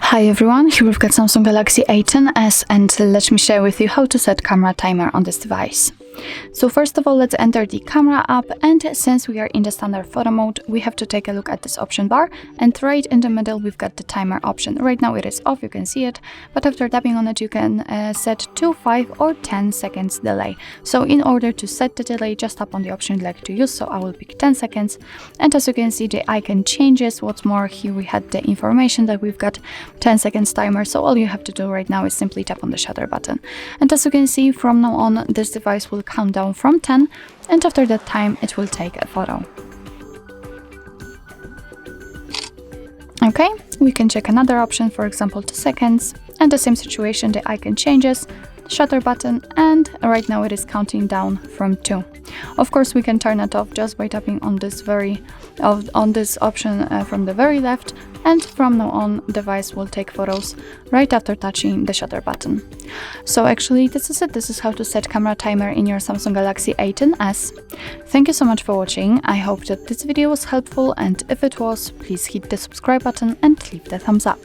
Hi everyone, here we've got Samsung Galaxy A10s and let me share with you how to set camera timer on this device. So first of all, let's enter the camera app, and since we are in the standard photo mode, we have to take a look at this option bar, and right in the middle we've got the timer option. Right now it is off, you can see it, but after tapping on it you can set to 5 or 10 seconds delay. So in order to set the delay, just tap on the option you'd like to use, so I will pick 10 seconds, and as you can see the icon changes. What's more, here we had the information that we've got 10 seconds timer, so all you have to do right now is simply tap on the shutter button. And as you can see, from now on this device will count down from 10, and after that time it will take a photo. Okay, we can check another option, for example 2 seconds, and the same situation, the icon changes, shutter button, and right now it is counting down from 2. Of course, we can turn it off just by tapping on this option from the very left, and from now on device will take photos right after touching the shutter button. So actually this is it. This is how to set camera timer in your Samsung Galaxy A10s. Thank you so much for watching. I hope that this video was helpful, and if it was, please hit the subscribe button and leave the thumbs up.